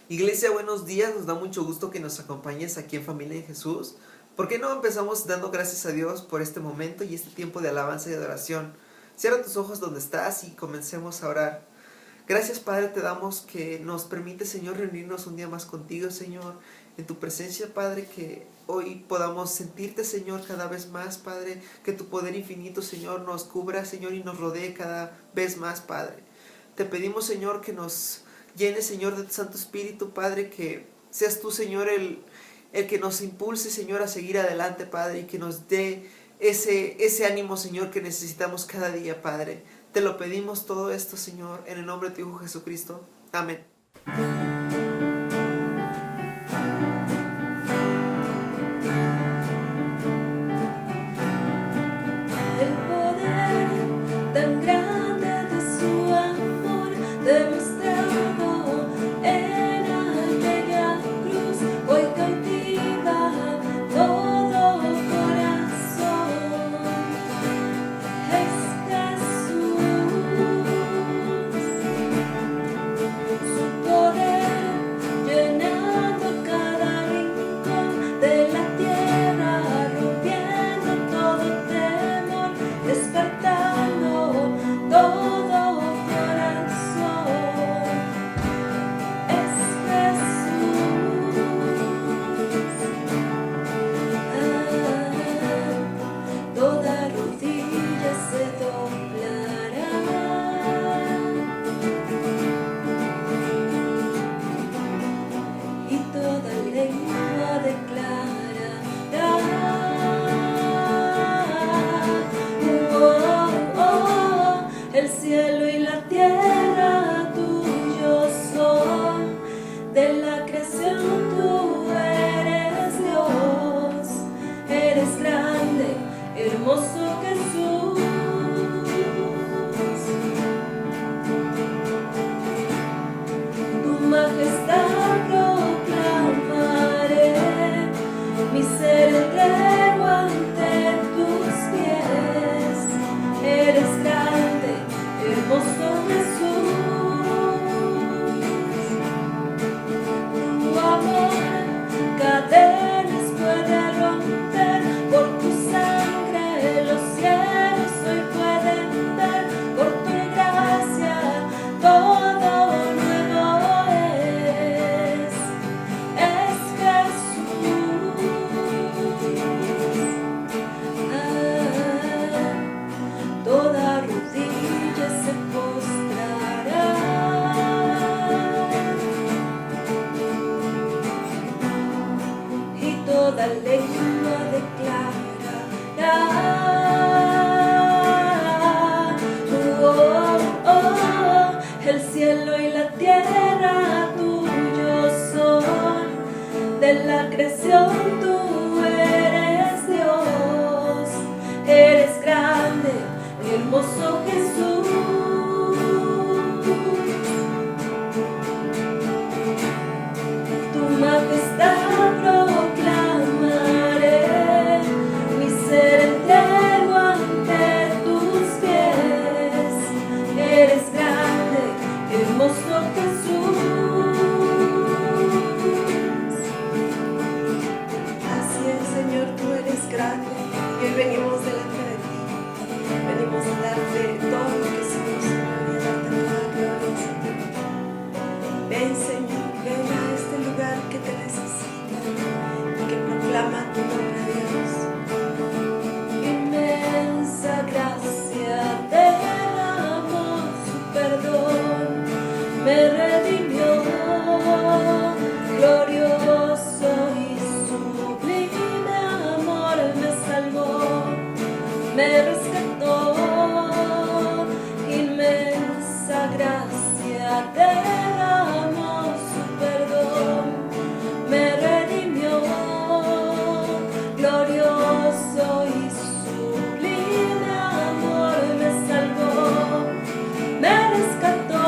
Iglesia, buenos días, nos da mucho gusto que nos acompañes aquí en Familia en Jesús. ¿Por qué no empezamos dando gracias a Dios por este momento y este tiempo de alabanza y adoración? Cierra tus ojos donde estás y comencemos a orar. Gracias, Padre, te damos que nos permite, Señor, reunirnos un día más contigo, Señor, en tu presencia, Padre, que hoy podamos sentirte, Señor, cada vez más, Padre, que tu poder infinito, Señor, nos cubra, Señor, y nos rodee cada vez más, Padre. Te pedimos, Señor, que nos llenes, Señor, de tu Santo Espíritu, Padre, que seas tú, Señor, el que nos impulse, Señor, a seguir adelante, Padre, y que nos dé ese ánimo, Señor, que necesitamos cada día, Padre. Te lo pedimos todo esto, Señor, en el nombre de tu Hijo Jesucristo. Amén. El poder tan grande de su amor demostrado en aquella cruz hoy cautiva todo corazón. Es Jesús, su poder llenando cada rincón de la tierra, rompiendo todo temor, despertando todo corazón. Es Jesús. Toda rodilla se doblará y toda lengua declarará: oh, oh, el cielo y la tierra tuyos son. De la creación tú eres Dios, eres grande, hermoso Jesús. Tu majestad proclamaré, mi ser entrego ante tus pies. Eres grande, hermoso Jesús. Tu amor cadenas puede romper, por tu sangre los cielos hoy pueden ver, por tu gracia todo nuevo es Jesús. Toda rodilla se postrará y toda lengua declarará: oh, oh, el cielo y la tierra tuyos son. De la creación tú eres Dios, eres grande, hermoso Jesús. Tu majestad proclamaré, mi ser entrego ante tus pies. Eres grande, hermoso Jesús. Así es, Señor, tú eres grande y hoy venimos delante de ti. Venimos a darte todo lo que somos, Señor, y a darte toda la gloria, Señor. Ven, Señor, ven a este lugar que te necesita y que proclama tu nombre, Dios. Inmensa gracia derramó su perdón, me redimió, glorioso y sublime amor me salvó, me rescató. Inmensa gracia derramó su perdón, me redimió, glorioso y sublime amor me salvó, me rescató.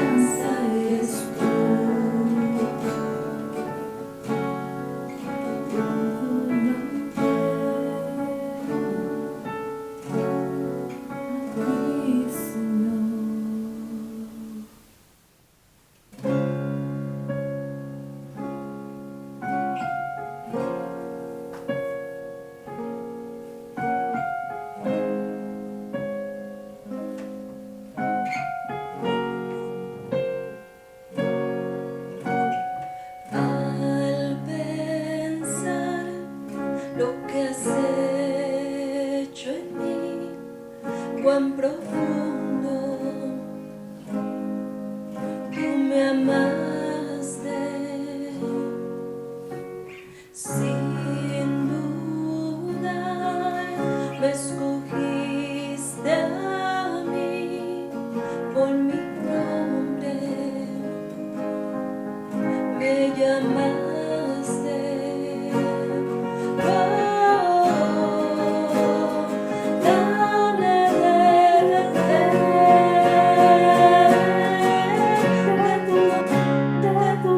eres tú. Mi Señor. Al pensar lo que has hecho en mí, cuán profundo tú me amaste, sin dudar me escogiste a mí por mi nombre. Me llamaste, oh, dame de tu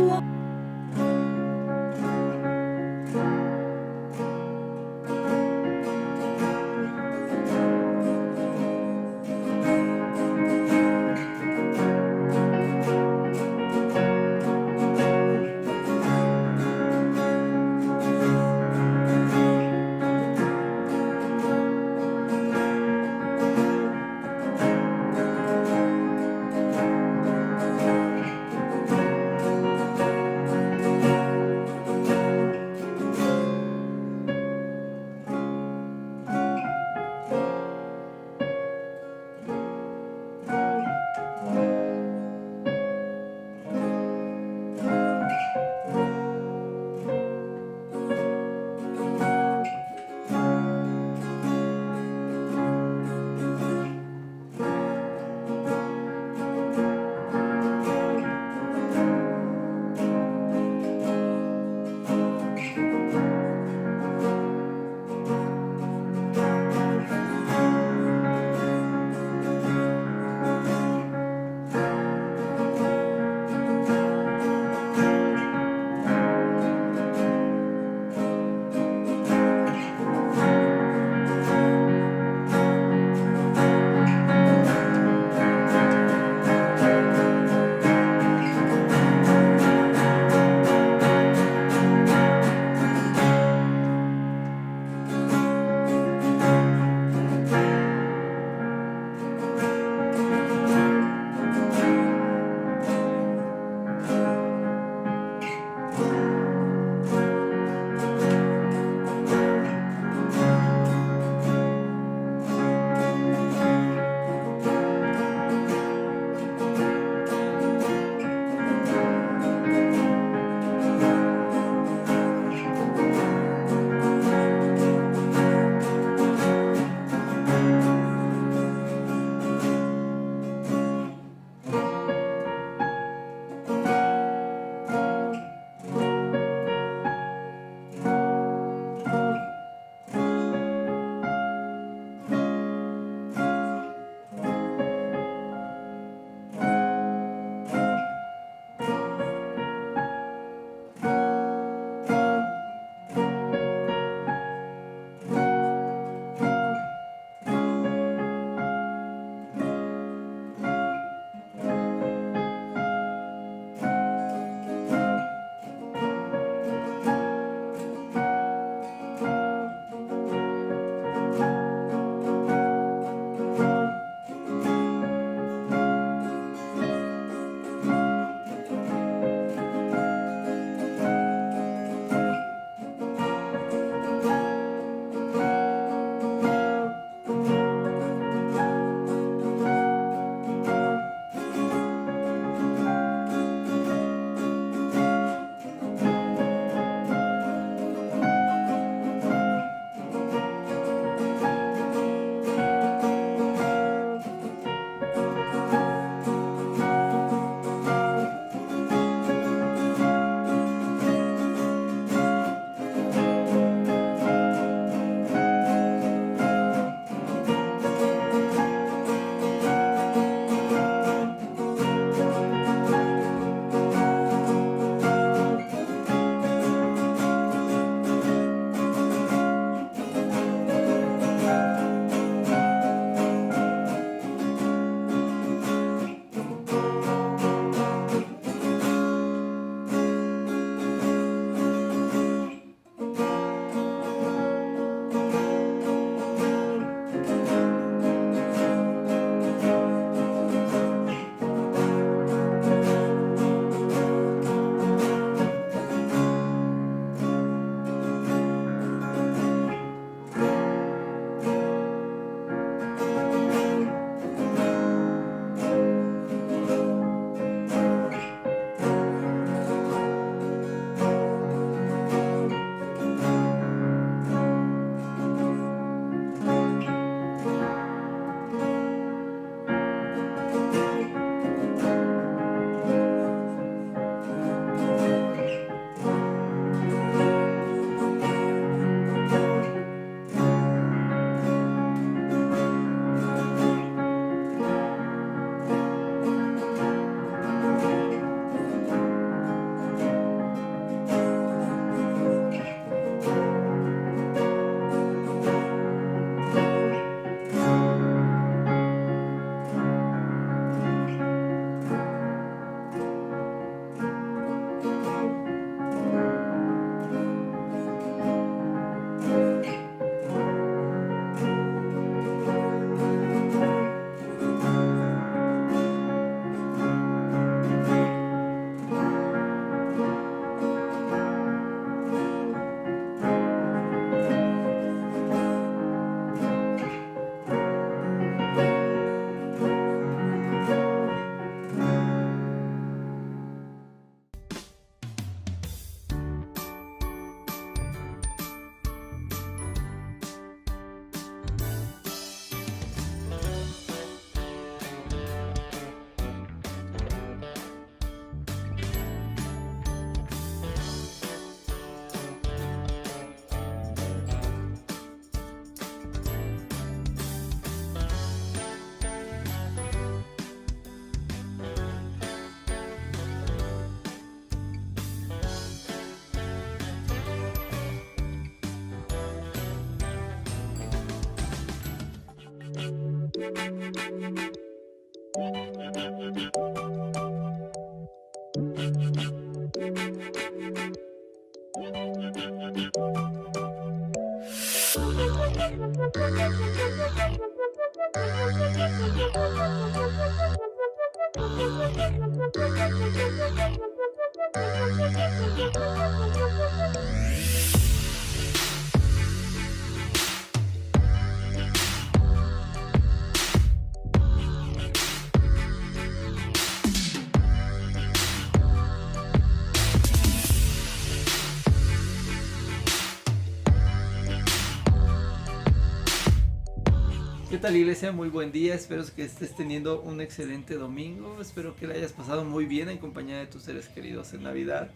¿Qué tal, iglesia? Muy buen día, espero que estés teniendo un excelente domingo, espero que la hayas pasado muy bien en compañía de tus seres queridos en Navidad.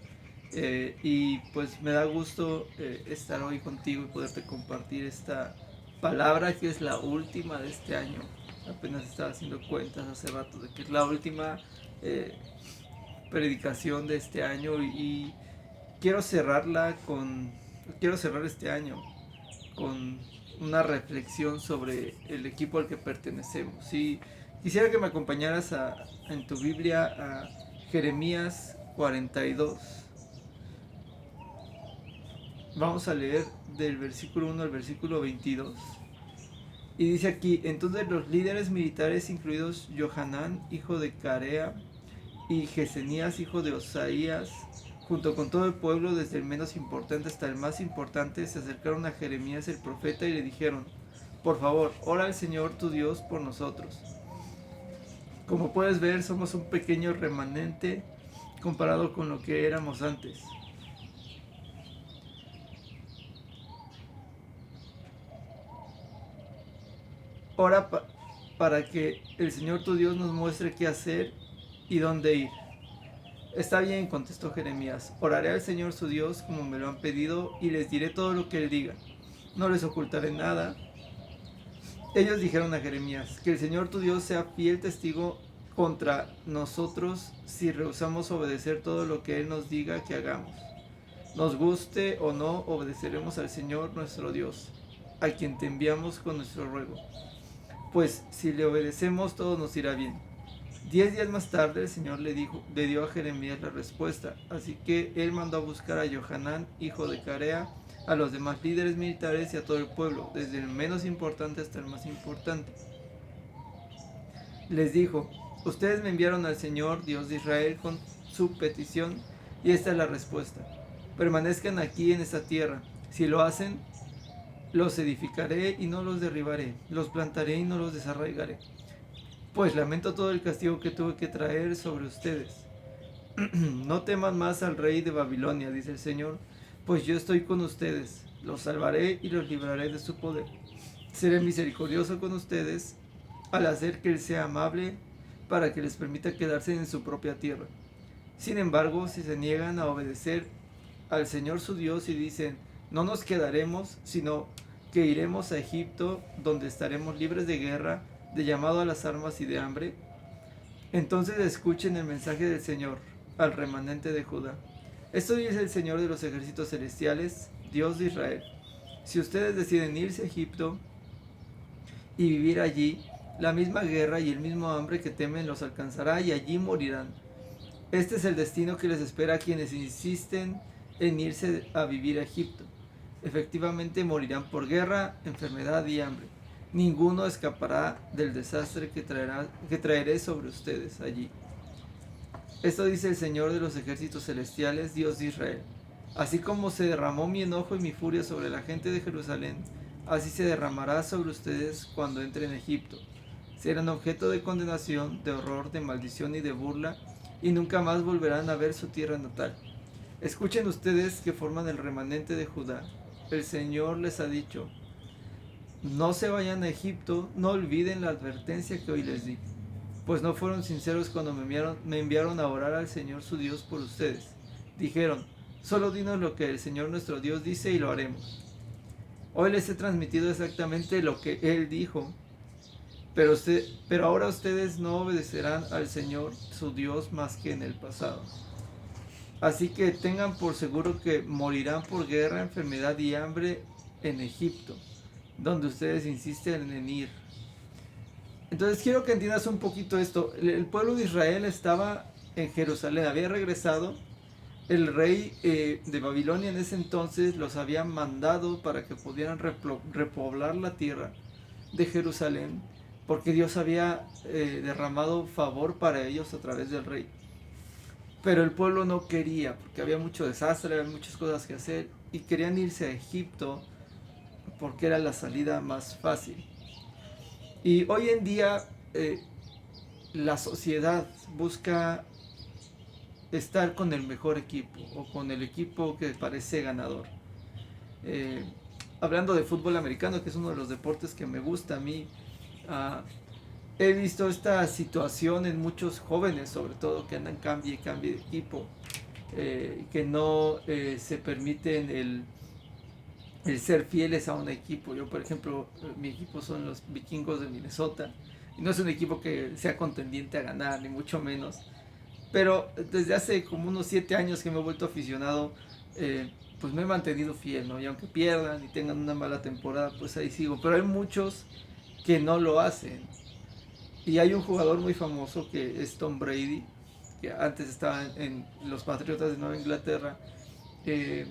Y pues me da gusto estar hoy contigo y poderte compartir esta palabra que es la última de este año. Apenas estaba haciendo cuentas hace rato de que es la última predicación de este año y quiero cerrar este año con una reflexión sobre el equipo al que pertenecemos. Y quisiera que me acompañaras en tu Biblia a Jeremías 42. Vamos a leer del versículo 1 al versículo 22. Y dice aquí: entonces los líderes militares, incluidos Johanán, hijo de Carea, y Jesenías, hijo de Osaías, junto con todo el pueblo, desde el menos importante hasta el más importante, se acercaron a Jeremías el profeta y le dijeron: por favor, ora al Señor tu Dios por nosotros. Como puedes ver, somos un pequeño remanente comparado con lo que éramos antes. Ora para que el Señor tu Dios nos muestre qué hacer y dónde ir. Está bien, contestó Jeremías, oraré al Señor su Dios como me lo han pedido y les diré todo lo que él diga. No les ocultaré nada. Ellos dijeron a Jeremías: que el Señor tu Dios sea fiel testigo contra nosotros si rehusamos obedecer todo lo que él nos diga que hagamos. Nos guste o no, obedeceremos al Señor nuestro Dios, a quien te enviamos con nuestro ruego. Pues si le obedecemos, todo nos irá bien. 10 días más tarde el Señor le dio a Jeremías la respuesta, así que él mandó a buscar a Johanán, hijo de Carea, a los demás líderes militares y a todo el pueblo, desde el menos importante hasta el más importante. Les dijo: ustedes me enviaron al Señor, Dios de Israel, con su petición, y esta es la respuesta: permanezcan aquí en esta tierra. Si lo hacen, los edificaré y no los derribaré, los plantaré y no los desarraigaré. Pues lamento todo el castigo que tuve que traer sobre ustedes. No teman más al rey de Babilonia, dice el Señor, pues yo estoy con ustedes, los salvaré y los libraré de su poder. Seré misericordioso con ustedes al hacer que él sea amable para que les permita quedarse en su propia tierra. Sin embargo, si se niegan a obedecer al Señor su Dios y dicen: no nos quedaremos, sino que iremos a Egipto, donde estaremos libres de guerra, de llamado a las armas y de hambre, entonces escuchen el mensaje del Señor al remanente de Judá. Esto dice el Señor de los ejércitos celestiales, Dios de Israel: si ustedes deciden irse a Egipto y vivir allí, la misma guerra y el mismo hambre que temen los alcanzará y allí morirán. Este es el destino que les espera a quienes insisten en irse a vivir a Egipto. Efectivamente morirán por guerra, enfermedad y hambre. Ninguno escapará del desastre que traeré sobre ustedes allí. Esto dice el Señor de los ejércitos celestiales, Dios de Israel: así como se derramó mi enojo y mi furia sobre la gente de Jerusalén, así se derramará sobre ustedes cuando entren a Egipto. Serán objeto de condenación, de horror, de maldición y de burla, y nunca más volverán a ver su tierra natal. Escuchen ustedes que forman el remanente de Judá. El Señor les ha dicho: no se vayan a Egipto, no olviden la advertencia que hoy les di, pues no fueron sinceros cuando me enviaron a orar al Señor su Dios por ustedes. Dijeron: solo dinos lo que el Señor nuestro Dios dice y lo haremos. Hoy les he transmitido exactamente lo que Él dijo, pero ahora ustedes no obedecerán al Señor su Dios más que en el pasado. Así que tengan por seguro que morirán por guerra, enfermedad y hambre en Egipto, donde ustedes insisten en ir. Entonces quiero que entiendas un poquito esto. El pueblo de Israel estaba en Jerusalén, había regresado. El rey de Babilonia en ese entonces los había mandado para que pudieran repoblar la tierra de Jerusalén, porque Dios había derramado favor para ellos a través del rey. Pero el pueblo no quería, porque había mucho desastre, había muchas cosas que hacer, y querían irse a Egipto porque era la salida más fácil. Y hoy en día la sociedad busca estar con el mejor equipo o con el equipo que parece ganador. Hablando de fútbol americano, que es uno de los deportes que me gusta a mí, he visto esta situación en muchos jóvenes, sobre todo, que andan cambie y cambie de equipo, que no se permiten el ser fieles a un equipo. Yo, por ejemplo, mi equipo son los Vikingos de Minnesota, y no es un equipo que sea contendiente a ganar, ni mucho menos. Pero desde hace como unos 7 años que me he vuelto aficionado, pues me he mantenido fiel, ¿no? Y aunque pierdan y tengan una mala temporada, pues ahí sigo. Pero hay muchos que no lo hacen. Y hay un jugador muy famoso que es Tom Brady, que antes estaba en los Patriotas de Nueva Inglaterra, que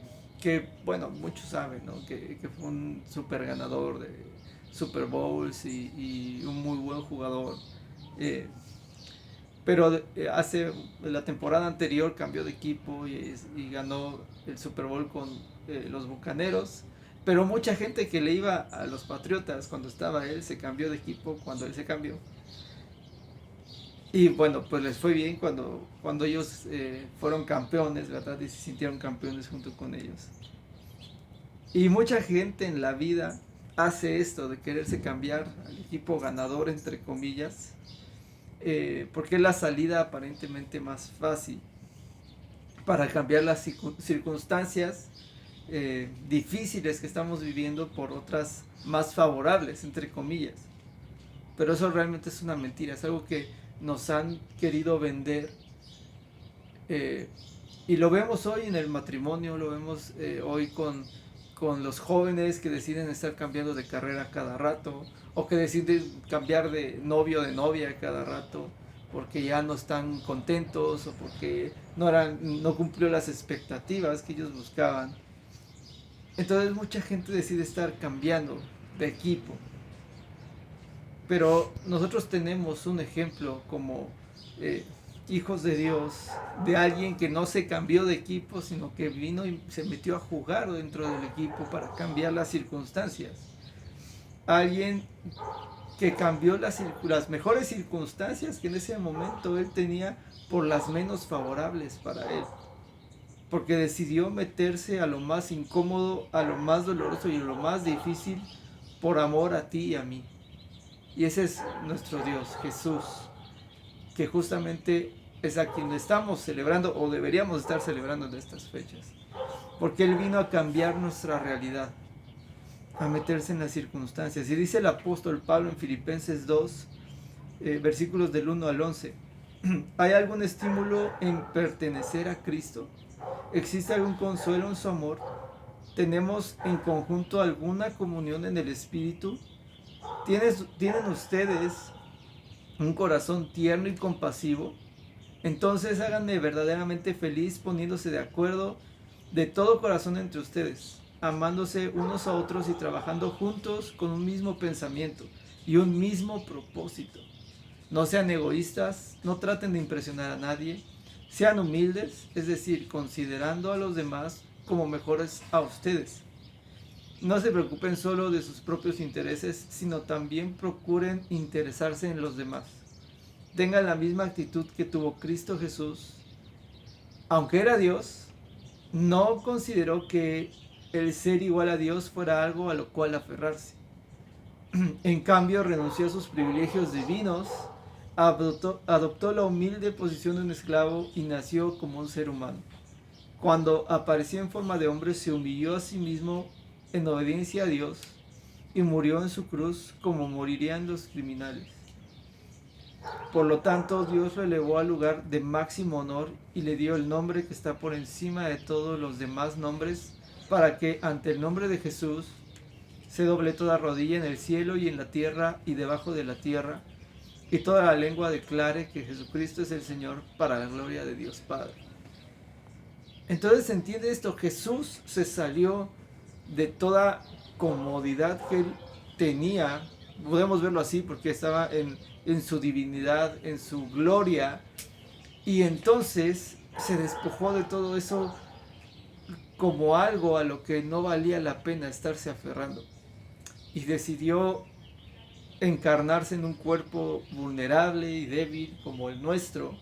bueno, muchos saben, ¿no? Que fue un super ganador de Super Bowls y un muy buen jugador. Pero hace la temporada anterior cambió de equipo y ganó el Super Bowl con los Bucaneros. Pero mucha gente que le iba a los Patriotas cuando estaba él se cambió de equipo cuando él se cambió. Y bueno, pues les fue bien cuando ellos fueron campeones, ¿verdad? Y se sintieron campeones junto con ellos. Y mucha gente en la vida hace esto de quererse cambiar al equipo ganador, entre comillas, porque es la salida aparentemente más fácil para cambiar las circunstancias difíciles que estamos viviendo por otras más favorables, entre comillas. Pero eso realmente es una mentira, es algo que nos han querido vender, y lo vemos hoy en el matrimonio, lo vemos hoy con los jóvenes que deciden estar cambiando de carrera cada rato, o que deciden cambiar de novio o de novia cada rato porque ya no están contentos o porque no cumplió las expectativas que ellos buscaban. Entonces mucha gente decide estar cambiando de equipo. Pero nosotros tenemos un ejemplo como hijos de Dios, de alguien que no se cambió de equipo, sino que vino y se metió a jugar dentro del equipo para cambiar las circunstancias. Alguien que cambió las mejores circunstancias que en ese momento él tenía por las menos favorables para él. Porque decidió meterse a lo más incómodo, a lo más doloroso y a lo más difícil por amor a ti y a mí. Y ese es nuestro Dios, Jesús, que justamente es a quien estamos celebrando o deberíamos estar celebrando en estas fechas. Porque Él vino a cambiar nuestra realidad, a meterse en las circunstancias. Y dice el apóstol Pablo en Filipenses 2, versículos del 1 al 11. ¿Hay algún estímulo en pertenecer a Cristo? ¿Existe algún consuelo en su amor? ¿Tenemos en conjunto alguna comunión en el Espíritu? ¿Tienen ustedes un corazón tierno y compasivo? Entonces háganme verdaderamente feliz poniéndose de acuerdo de todo corazón entre ustedes, amándose unos a otros y trabajando juntos con un mismo pensamiento y un mismo propósito. No sean egoístas, no traten de impresionar a nadie, sean humildes, es decir, considerando a los demás como mejores a ustedes. No se preocupen solo de sus propios intereses, sino también procuren interesarse en los demás. Tengan la misma actitud que tuvo Cristo Jesús. Aunque era Dios, no consideró que el ser igual a Dios fuera algo a lo cual aferrarse. En cambio, renunció a sus privilegios divinos, adoptó la humilde posición de un esclavo y nació como un ser humano. Cuando apareció en forma de hombre, se humilló a sí mismo en obediencia a Dios y murió en su cruz como morirían los criminales. Por lo tanto, Dios lo elevó al lugar de máximo honor y le dio el nombre que está por encima de todos los demás nombres, para que ante el nombre de Jesús se doble toda rodilla en el cielo y en la tierra y debajo de la tierra, y toda la lengua declare que Jesucristo es el Señor, para la gloria de Dios Padre. Entonces se entiende esto: Jesús se salió de toda comodidad que él tenía, podemos verlo así porque estaba en su divinidad, en su gloria, y entonces se despojó de todo eso como algo a lo que no valía la pena estarse aferrando, y decidió encarnarse en un cuerpo vulnerable y débil como el nuestro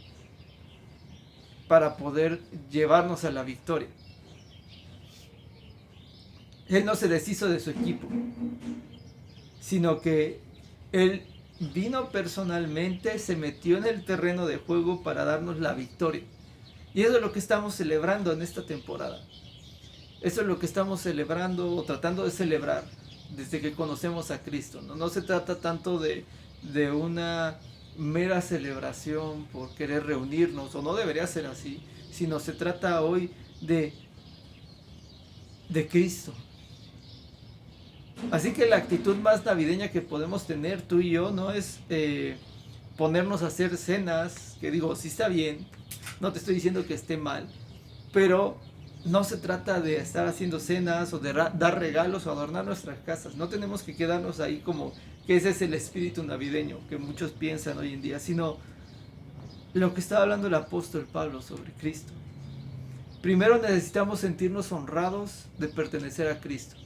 para poder llevarnos a la victoria. Él no se deshizo de su equipo, sino que él vino personalmente, se metió en el terreno de juego para darnos la victoria. Y eso es lo que estamos celebrando en esta temporada. Eso es lo que estamos celebrando o tratando de celebrar desde que conocemos a Cristo. No se trata tanto de una mera celebración por querer reunirnos, o no debería ser así, sino se trata hoy de Cristo. Así que la actitud más navideña que podemos tener tú y yo no es ponernos a hacer cenas, que digo, sí está bien, no te estoy diciendo que esté mal, pero no se trata de estar haciendo cenas o de dar regalos o adornar nuestras casas. No tenemos que quedarnos ahí como que ese es el espíritu navideño que muchos piensan hoy en día, sino lo que estaba hablando el apóstol Pablo sobre Cristo. Primero necesitamos sentirnos honrados de pertenecer a Cristo.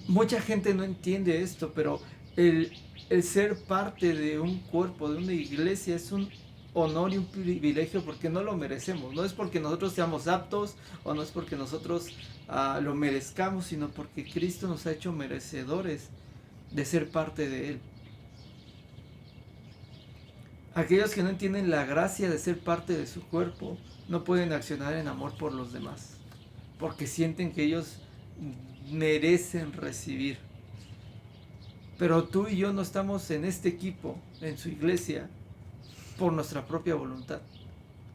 Mucha gente no entiende esto, pero el ser parte de un cuerpo, de una iglesia, es un honor y un privilegio porque no lo merecemos. No es porque nosotros seamos aptos o no es porque nosotros lo merezcamos, sino porque Cristo nos ha hecho merecedores de ser parte de Él. Aquellos que no entienden la gracia de ser parte de su cuerpo no pueden accionar en amor por los demás, porque sienten que ellos merecen recibir. Pero tú y yo no estamos en este equipo, en su iglesia, por nuestra propia voluntad,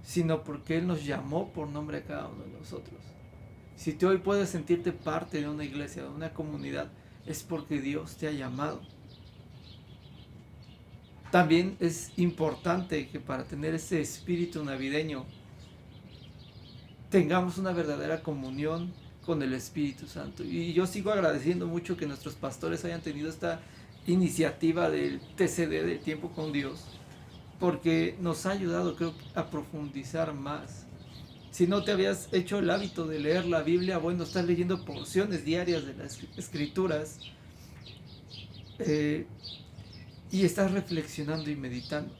sino porque Él nos llamó por nombre a cada uno de nosotros. Si tú hoy puedes sentirte parte de una iglesia, de una comunidad, es porque Dios te ha llamado. También es importante que para tener ese espíritu navideño tengamos una verdadera comunión con el Espíritu Santo. Y yo sigo agradeciendo mucho que nuestros pastores hayan tenido esta iniciativa del TCD, del tiempo con Dios, porque nos ha ayudado, creo, a profundizar más. Si no te habías hecho el hábito de leer la Biblia, bueno, estás leyendo porciones diarias de las Escrituras y estás reflexionando y meditando.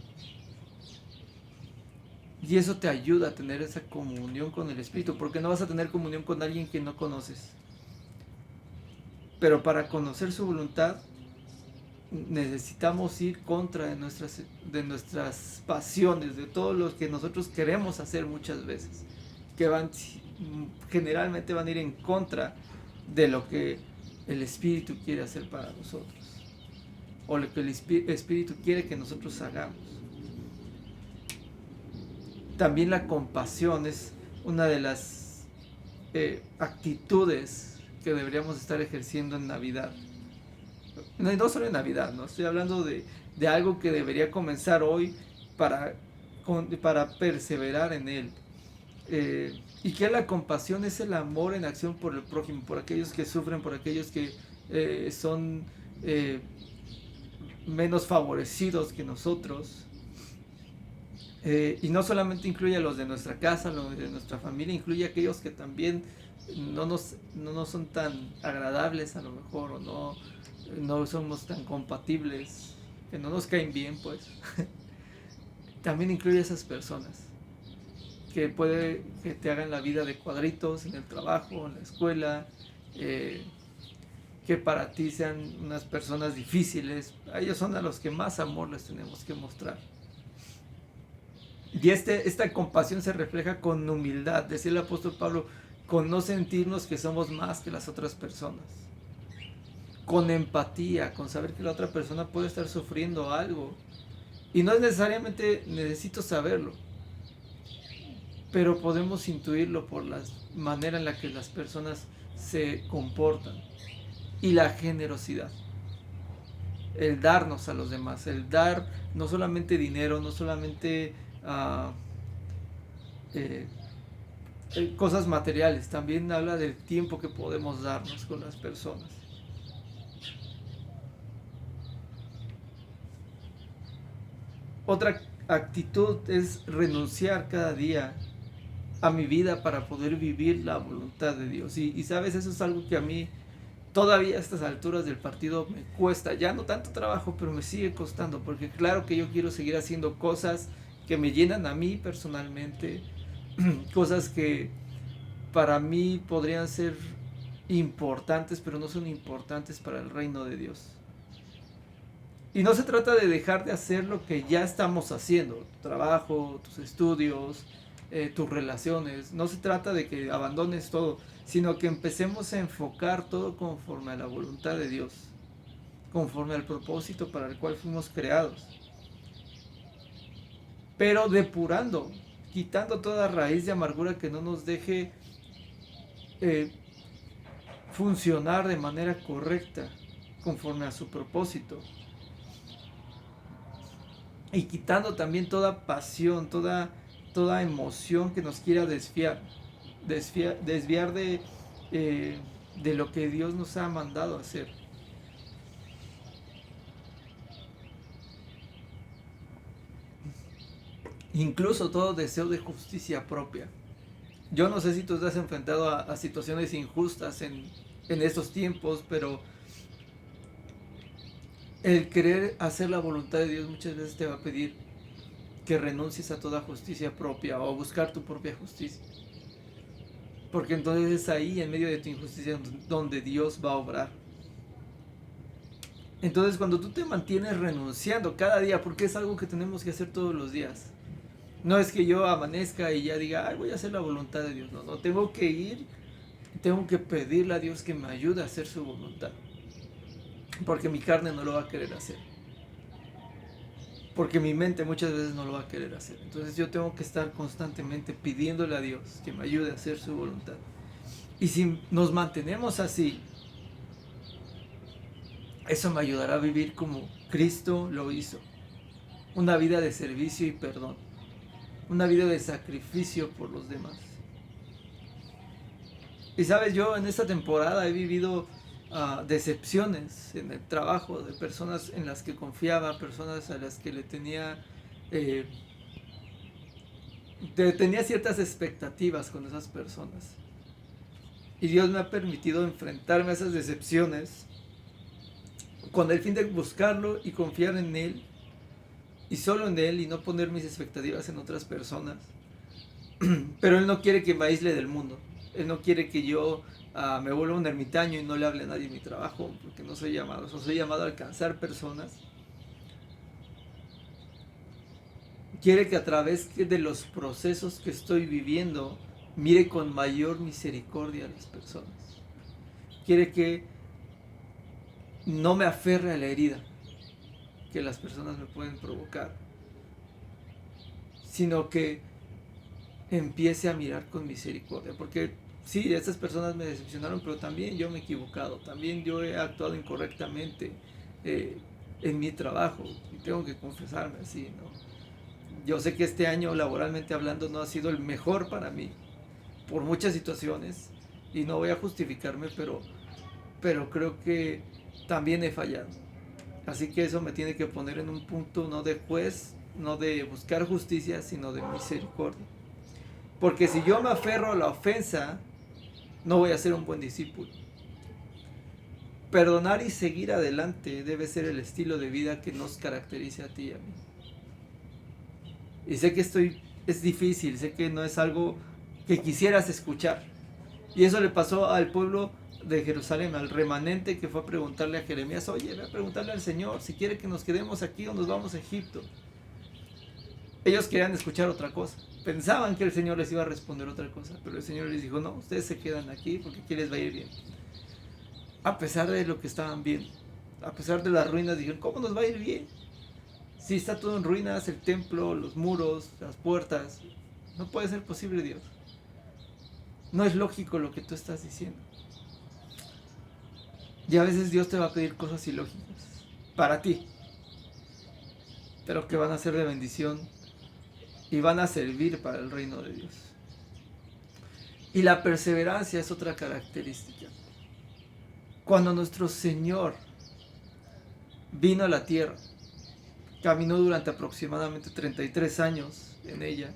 Y eso te ayuda a tener esa comunión con el Espíritu, porque no vas a tener comunión con alguien que no conoces. Pero para conocer su voluntad necesitamos ir contra de nuestras pasiones, de todo lo que nosotros queremos hacer muchas veces, que generalmente van a ir en contra de lo que el Espíritu quiere hacer para nosotros, o lo que el Espíritu quiere que nosotros hagamos. También la compasión es una de las actitudes que deberíamos estar ejerciendo en Navidad. No solo en Navidad, ¿no? Estoy hablando de algo que debería comenzar hoy para perseverar en él. Y que la compasión es el amor en acción por el prójimo, por aquellos que sufren, por aquellos que son menos favorecidos que nosotros. Y no solamente incluye a los de nuestra casa, a los de nuestra familia, incluye a aquellos que también no nos son tan agradables a lo mejor, o no somos tan compatibles, que no nos caen bien, pues. También incluye a esas personas que puede que te hagan la vida de cuadritos en el trabajo, en la escuela, que para ti sean unas personas difíciles. A ellos son a los que más amor les tenemos que mostrar. Y esta compasión se refleja con humildad, decía el apóstol Pablo, con no sentirnos que somos más que las otras personas, con empatía, con saber que la otra persona puede estar sufriendo algo y no es necesariamente necesito saberlo, pero podemos intuirlo por la manera en la que las personas se comportan. Y la generosidad. el darnos a los demás, el dar no solamente dinero, no solamente eh, cosas materiales, también habla del tiempo que podemos darnos con las personas. Otra actitud es renunciar cada día a mi vida para poder vivir la voluntad de Dios. Y sabes, eso es algo que a mí todavía a estas alturas del partido me cuesta, ya no tanto trabajo, pero me sigue costando, porque claro que yo quiero seguir haciendo cosas que me llenan a mí personalmente, cosas que para mí podrían ser importantes, pero no son importantes para el reino de Dios. Y no se trata de dejar de hacer lo que ya estamos haciendo, tu trabajo, tus estudios, tus relaciones. No se trata de que abandones todo, sino que empecemos a enfocar todo conforme a la voluntad de Dios, conforme al propósito para el cual fuimos creados. Pero depurando, quitando toda raíz de amargura que no nos deje funcionar de manera correcta, conforme a su propósito. Y quitando también toda pasión, toda emoción que nos quiera desviar de lo que Dios nos ha mandado a hacer. Incluso todo deseo de justicia propia. Yo no sé si tú estás enfrentado a situaciones injustas en estos tiempos, pero el querer hacer la voluntad de Dios muchas veces te va a pedir que renuncies a toda justicia propia o a buscar tu propia justicia. Porque entonces es ahí, en medio de tu injusticia, donde Dios va a obrar. Entonces cuando tú te mantienes renunciando cada día, porque es algo que tenemos que hacer todos los días. No es que yo amanezca y ya diga, ay, voy a hacer la voluntad de Dios. No, tengo que ir, tengo que pedirle a Dios que me ayude a hacer su voluntad. Porque mi carne no lo va a querer hacer. Porque mi mente muchas veces no lo va a querer hacer. Entonces yo tengo que estar constantemente pidiéndole a Dios que me ayude a hacer su voluntad. Y si nos mantenemos así, eso me ayudará a vivir como Cristo lo hizo. Una vida de servicio y perdón. Una vida de sacrificio por los demás. Y sabes, yo en esta temporada he vivido decepciones en el trabajo de personas en las que confiaba, personas a las que le tenía ciertas expectativas con esas personas. Y Dios me ha permitido enfrentarme a esas decepciones con el fin de buscarlo y confiar en Él, y solo en Él, y no poner mis expectativas en otras personas. Pero Él no quiere que me aísle del mundo. Él no quiere que yo me vuelva un ermitaño y no le hable a nadie en mi trabajo, porque no soy llamado. Soy llamado a alcanzar personas. Quiere que a través de los procesos que estoy viviendo, mire con mayor misericordia a las personas. Quiere que no me aferre a la herida que las personas me pueden provocar, sino que empiece a mirar con misericordia. Porque sí, estas personas me decepcionaron, pero también yo me he equivocado, también yo he actuado incorrectamente en mi trabajo, y tengo que confesarme así, ¿no? Yo sé que este año, laboralmente hablando, no ha sido el mejor para mí, por muchas situaciones, y no voy a justificarme, pero creo que también he fallado. Así que eso me tiene que poner en un punto no de juez, no de buscar justicia, sino de misericordia. Porque si yo me aferro a la ofensa, no voy a ser un buen discípulo. Perdonar y seguir adelante debe ser el estilo de vida que nos caracteriza a ti y a mí. Y sé que es difícil, sé que no es algo que quisieras escuchar. Y eso le pasó al pueblo de Jerusalén, al remanente que fue a preguntarle a Jeremías, oye, voy a preguntarle al Señor si quiere que nos quedemos aquí o nos vamos a Egipto. Ellos querían escuchar otra cosa, pensaban que el Señor les iba a responder otra cosa, pero el Señor les dijo, no, ustedes se quedan aquí porque aquí les va a ir bien. A pesar de lo que estaban viendo, a pesar de las ruinas, dijeron, ¿cómo nos va a ir bien? Si está todo en ruinas, el templo, los muros, las puertas, no puede ser posible, Dios. No es lógico lo que tú estás diciendo. Y a veces Dios te va a pedir cosas ilógicas. para ti, pero que van a ser de bendición y van a servir para el reino de Dios. Y la perseverancia es otra característica. Cuando nuestro Señor vino a la tierra, caminó durante aproximadamente 33 años en ella,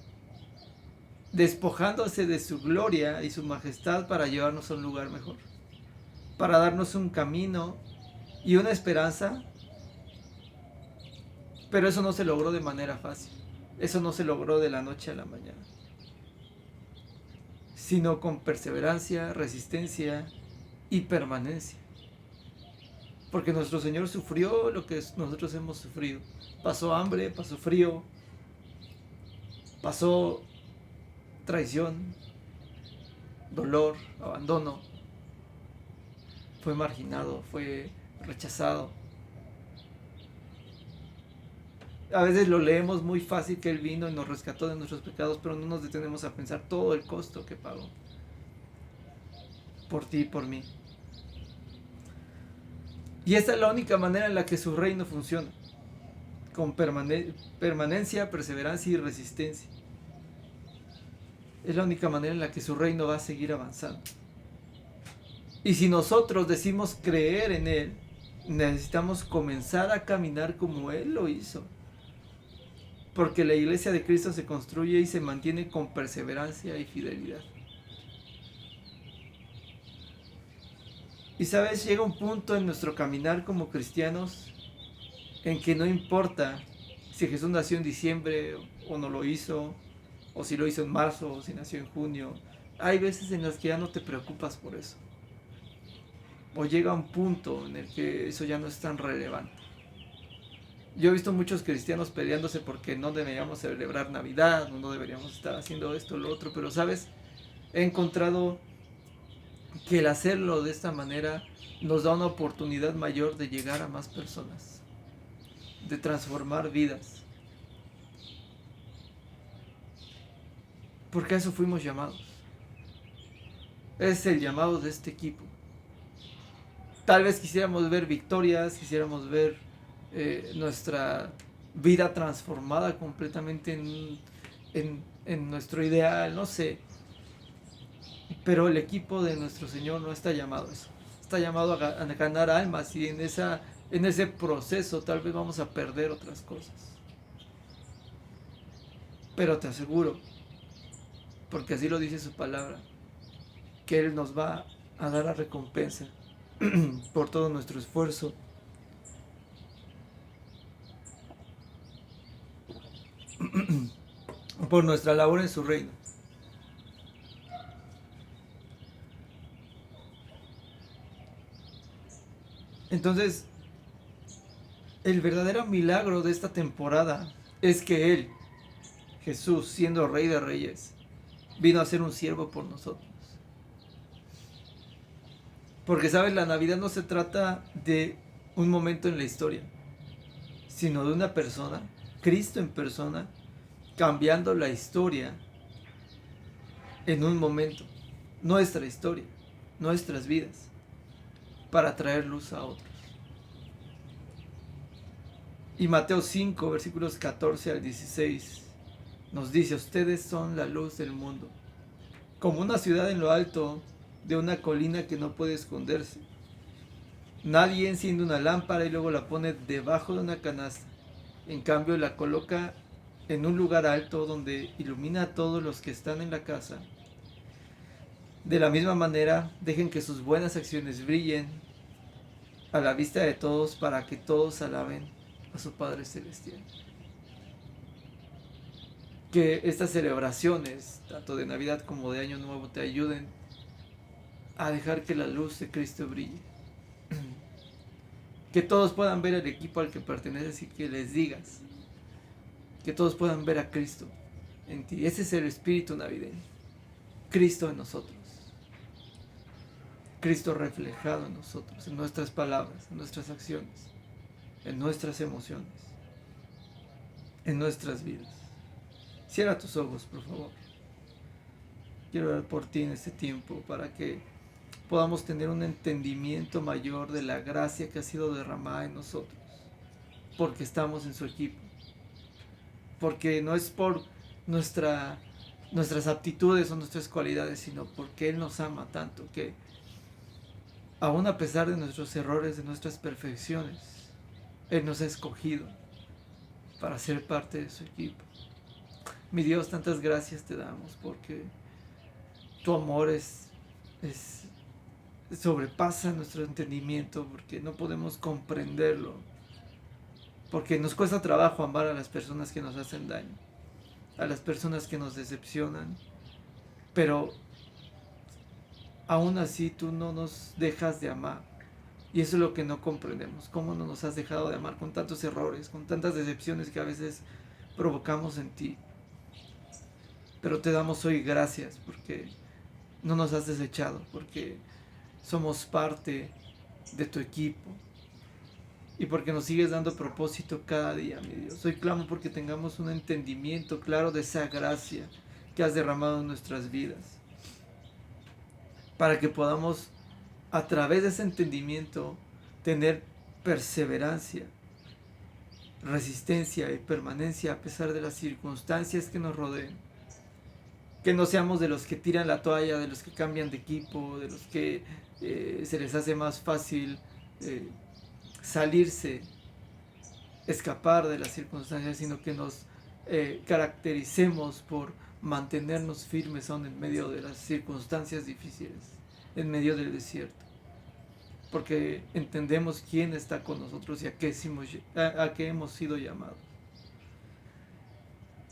despojándose de su gloria y su majestad para llevarnos a un lugar mejor, para darnos un camino y una esperanza. Pero eso no se logró de manera fácil, eso no se logró de la noche a la mañana, sino con perseverancia, resistencia y permanencia. Porque nuestro Señor sufrió lo que nosotros hemos sufrido. Pasó hambre, pasó frío, pasó traición, dolor, abandono. Fue marginado, fue rechazado. A veces lo leemos muy fácil que Él vino y nos rescató de nuestros pecados, pero no nos detenemos a pensar todo el costo que pagó por ti y por mí. Y esta es la única manera en la que su reino funciona, con permanencia, perseverancia y resistencia. Es la única manera en la que su reino va a seguir avanzando. Y si nosotros decimos creer en Él, necesitamos comenzar a caminar como Él lo hizo. Porque la iglesia de Cristo se construye y se mantiene con perseverancia y fidelidad. Y sabes, llega un punto en nuestro caminar como cristianos en que no importa si Jesús nació en diciembre o no lo hizo, o si lo hizo en marzo o si nació en junio. Hay veces en las que ya no te preocupas por eso. O llega un punto en el que eso ya no es tan relevante. Yo he visto muchos cristianos peleándose porque no deberíamos celebrar Navidad, no deberíamos estar haciendo esto o lo otro, pero sabes, he encontrado que el hacerlo de esta manera nos da una oportunidad mayor de llegar a más personas, de transformar vidas. Porque a eso fuimos llamados. Es el llamado de este equipo. Tal vez quisiéramos ver victorias, quisiéramos ver nuestra vida transformada completamente en nuestro ideal, no sé. Pero el equipo de nuestro Señor no está llamado a eso. Está llamado a ganar almas, y en ese proceso tal vez vamos a perder otras cosas. Pero te aseguro, porque así lo dice su palabra, que Él nos va a dar la recompensa por todo nuestro esfuerzo. Por nuestra labor en su reino. Entonces, el verdadero milagro de esta temporada es que Él, Jesús, siendo Rey de Reyes, vino a ser un siervo por nosotros. Porque, ¿sabes? La Navidad no se trata de un momento en la historia, sino de una persona, Cristo en persona, cambiando la historia en un momento, nuestra historia, nuestras vidas, para traer luz a otros. Y Mateo 5, versículos 14 al 16, nos dice: ustedes son la luz del mundo, como una ciudad en lo alto de una colina que no puede esconderse. Nadie enciende una lámpara y luego la pone debajo de una canasta. En cambio, la coloca en un lugar alto donde ilumina a todos los que están en la casa. De la misma manera, dejen que sus buenas acciones brillen a la vista de todos, para que todos alaben a su Padre Celestial. Que estas celebraciones, tanto de Navidad como de Año Nuevo, te ayuden a dejar que la luz de Cristo brille. Que todos puedan ver el equipo al que perteneces y que les digas. Que todos puedan ver a Cristo en ti. Ese es el espíritu navideño. Cristo en nosotros. Cristo reflejado en nosotros, en nuestras palabras, en nuestras acciones, en nuestras emociones, en nuestras vidas. Cierra tus ojos, por favor. Quiero orar por ti en este tiempo para que podamos tener un entendimiento mayor de la gracia que ha sido derramada en nosotros. porque estamos en su equipo. Porque no es por nuestras aptitudes o nuestras cualidades, sino porque Él nos ama tanto que aún a pesar de nuestros errores, de nuestras perfecciones, Él nos ha escogido para ser parte de su equipo. Mi Dios, tantas gracias te damos porque tu amor sobrepasa nuestro entendimiento, porque no podemos comprenderlo, porque nos cuesta trabajo amar a las personas que nos hacen daño, a las personas que nos decepcionan, pero aún así tú no nos dejas de amar. Y eso es lo que no comprendemos, cómo no nos has dejado de amar con tantos errores, con tantas decepciones que a veces provocamos en ti. Pero te damos hoy gracias porque no nos has desechado, porque somos parte de tu equipo y porque nos sigues dando propósito cada día, mi Dios. Hoy clamo porque tengamos un entendimiento claro de esa gracia que has derramado en nuestras vidas, para que podamos a través de ese entendimiento tener perseverancia, resistencia y permanencia a pesar de las circunstancias que nos rodeen. Que no seamos de los que tiran la toalla, de los que cambian de equipo, de los que se les hace más fácil salirse, escapar de las circunstancias, sino que nos caractericemos por mantenernos firmes aún en medio de las circunstancias difíciles, en medio del desierto. Porque entendemos quién está con nosotros y a qué hemos sido llamados.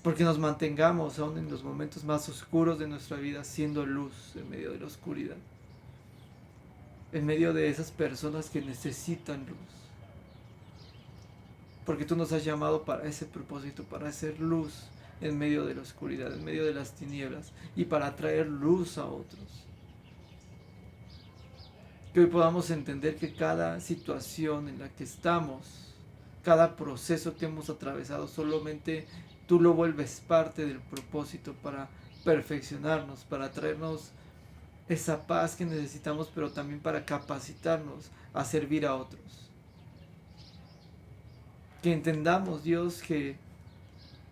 Porque nos mantengamos aún en los momentos más oscuros de nuestra vida siendo luz en medio de la oscuridad. En medio de esas personas que necesitan luz. Porque tú nos has llamado para ese propósito, para hacer luz en medio de la oscuridad, en medio de las tinieblas y para traer luz a otros. Que hoy podamos entender que cada situación en la que estamos, cada proceso que hemos atravesado, solamente tú lo vuelves parte del propósito para perfeccionarnos, para traernos esa paz que necesitamos, pero también para capacitarnos a servir a otros. Que entendamos, Dios, que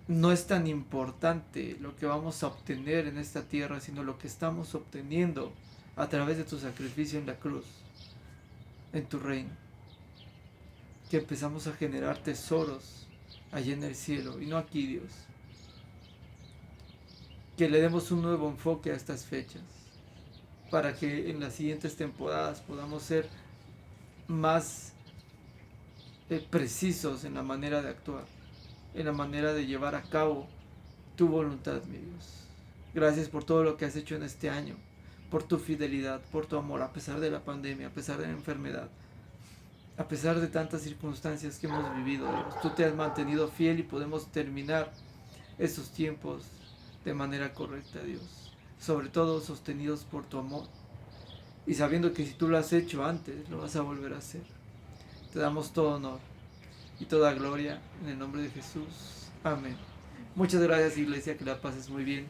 no es tan importante lo que vamos a obtener en esta tierra, sino lo que estamos obteniendo a través de tu sacrificio en la cruz, en tu reino. Que empezamos a generar tesoros allá en el cielo y no aquí, Dios. Que le demos un nuevo enfoque a estas fechas para que en las siguientes temporadas podamos ser más precisos en la manera de actuar, en la manera de llevar a cabo tu voluntad, mi Dios. Gracias por todo lo que has hecho en este año, por tu fidelidad, por tu amor, a pesar de la pandemia, a pesar de la enfermedad, a pesar de tantas circunstancias que hemos vivido, Dios. Tú te has mantenido fiel y podemos terminar esos tiempos de manera correcta, Dios. Sobre todo sostenidos por tu amor y sabiendo que si tú lo has hecho antes, lo vas a volver a hacer. Te damos todo honor y toda gloria en el nombre de Jesús. Amén. Muchas gracias, iglesia, que la pases muy bien.